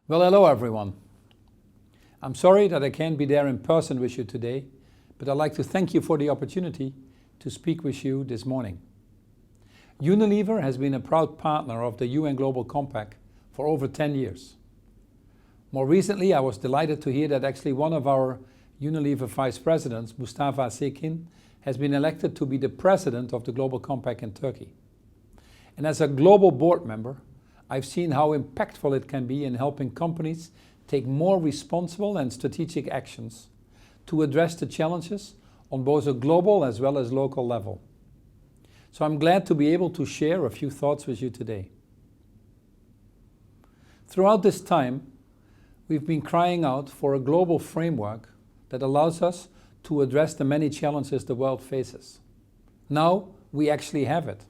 Well, hello everyone. I'm sorry that I can't be there in person with you today, but I'd like to thank you for the opportunity to speak with you this morning. Unilever has been a proud partner of the UN Global Compact for over 10 years. More recently, I was delighted to hear that actually one of our Unilever vice presidents, Mustafa Sekin, has been elected to be the president of the Global Compact in Turkey. And as a global board member, I've seen how impactful it can be in helping companies take more responsible and strategic actions to address the challenges on both a global as well as local level. So I'm glad to be able to share a few thoughts with you today. Throughout this time, we've been crying out for a global framework that allows us to address the many challenges the world faces. Now we actually have it.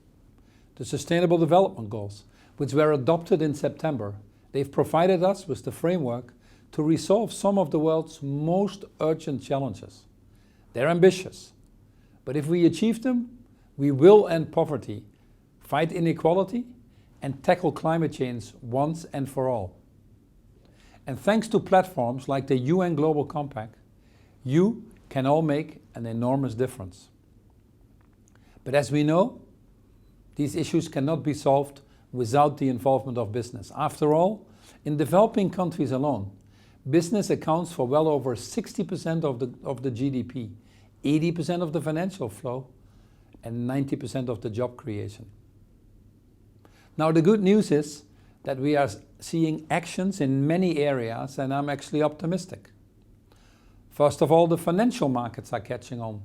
The Sustainable Development Goals, which were adopted in September, they've provided us with the framework to resolve some of the world's most urgent challenges. They're ambitious, but if we achieve them, we will end poverty, fight inequality, and tackle climate change once and for all. And thanks to platforms like the UN Global Compact, you can all make an enormous difference. But as we know, these issues cannot be solved without the involvement of business. After all, in developing countries alone, business accounts for well over 60% of the GDP, 80% of the financial flow, and 90% of the job creation. Now the good news is that we are seeing actions in many areas, and I'm actually optimistic. First of all, the financial markets are catching on.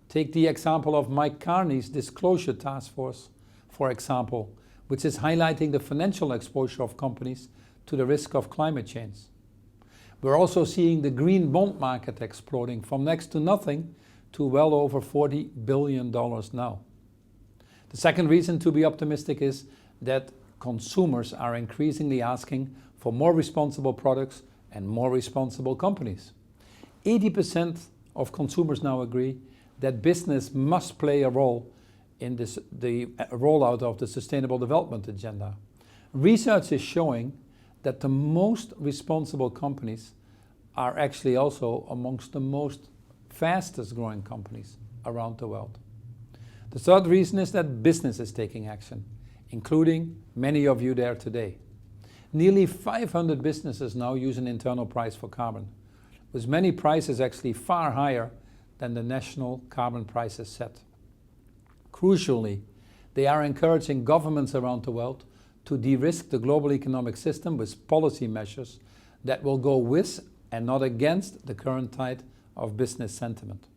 Take the example of Mike Carney's Disclosure Task Force, for example, which is highlighting the financial exposure of companies to the risk of climate change. We're also seeing the green bond market exploding from next to nothing to well over $40 billion now. The second reason to be optimistic is that consumers are increasingly asking for more responsible products and more responsible companies. 80% of consumers now agree that business must play a role in the rollout of the Sustainable Development Agenda. Research is showing that the most responsible companies are actually also amongst the most fastest growing companies around the world. The third reason is that business is taking action, including many of you there today. Nearly 500 businesses now use an internal price for carbon, with many prices actually far higher than the national carbon prices set. Crucially, they are encouraging governments around the world to de-risk the global economic system with policy measures that will go with and not against the current tide of business sentiment.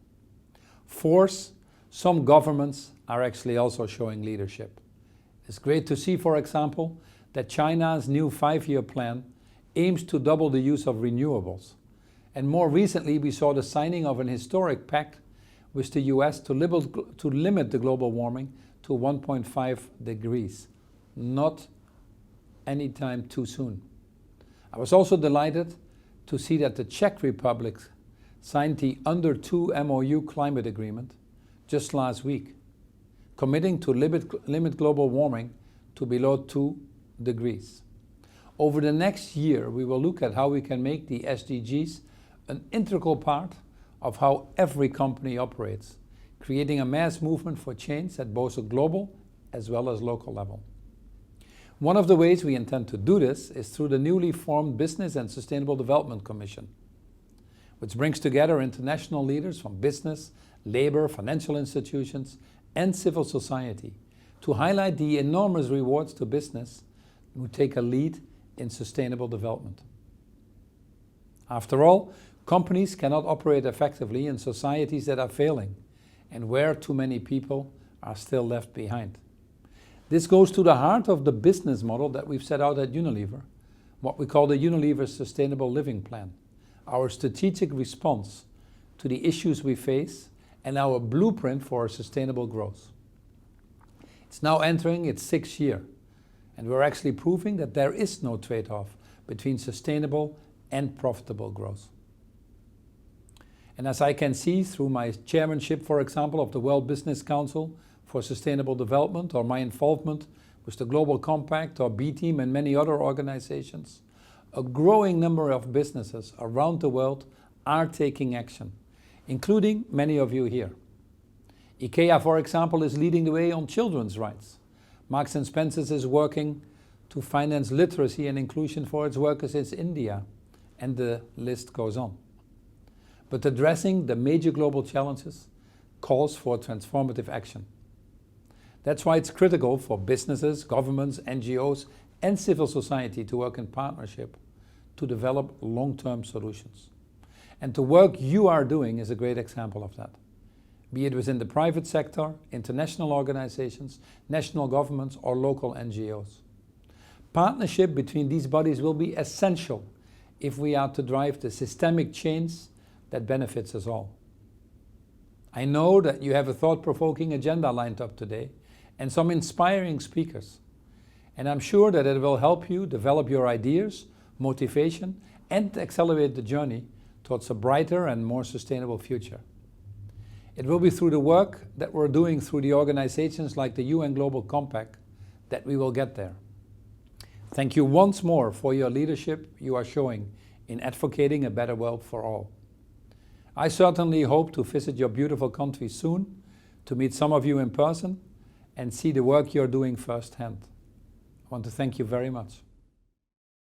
Fourth, some governments are actually also showing leadership. It's great to see, for example, that China's new 5-year plan aims to double the use of renewables. And more recently, we saw the signing of an historic pact with the US to limit the global warming to 1.5 degrees. Not anytime too soon. I was also delighted to see that the Czech Republic signed the Under 2 MOU climate agreement just last week, committing to limit global warming to below 2 degrees. Over the next year, we will look at how we can make the SDGs an integral part of how every company operates, creating a mass movement for change at both a global as well as local level. One of the ways we intend to do this is through the newly formed Business and Sustainable Development Commission, which brings together international leaders from business, labor, financial institutions, and civil society to highlight the enormous rewards to business who take a lead in sustainable development. After all, companies cannot operate effectively in societies that are failing and where too many people are still left behind. This goes to the heart of the business model that we've set out at Unilever, what we call the Unilever Sustainable Living Plan, our strategic response to the issues we face and our blueprint for sustainable growth. It's now entering its 6th year, and we're actually proving that there is no trade-off between sustainable and profitable growth. And as I can see through my chairmanship, for example, of the World Business Council for Sustainable Development, or my involvement with the Global Compact or B-Team and many other organizations, a growing number of businesses around the world are taking action, including many of you here. IKEA, for example, is leading the way on children's rights. Marks & Spencer's is working to finance literacy and inclusion for its workers in India, and the list goes on. But addressing the major global challenges calls for transformative action. That's why it's critical for businesses, governments, NGOs, and civil society to work in partnership to develop long-term solutions. And the work you are doing is a great example of that. Be it within the private sector, international organizations, national governments, or local NGOs. Partnership between these bodies will be essential if we are to drive the systemic change that benefits us all. I know that you have a thought-provoking agenda lined up today and some inspiring speakers. And I'm sure that it will help you develop your ideas, motivation, and accelerate the journey towards a brighter and more sustainable future. It will be through the work that we're doing through the organizations like the UN Global Compact that we will get there. Thank you once more for your leadership you are showing in advocating a better world for all. I certainly hope to visit your beautiful country soon, to meet some of you in person and see the work you're doing firsthand. I want to thank you very much.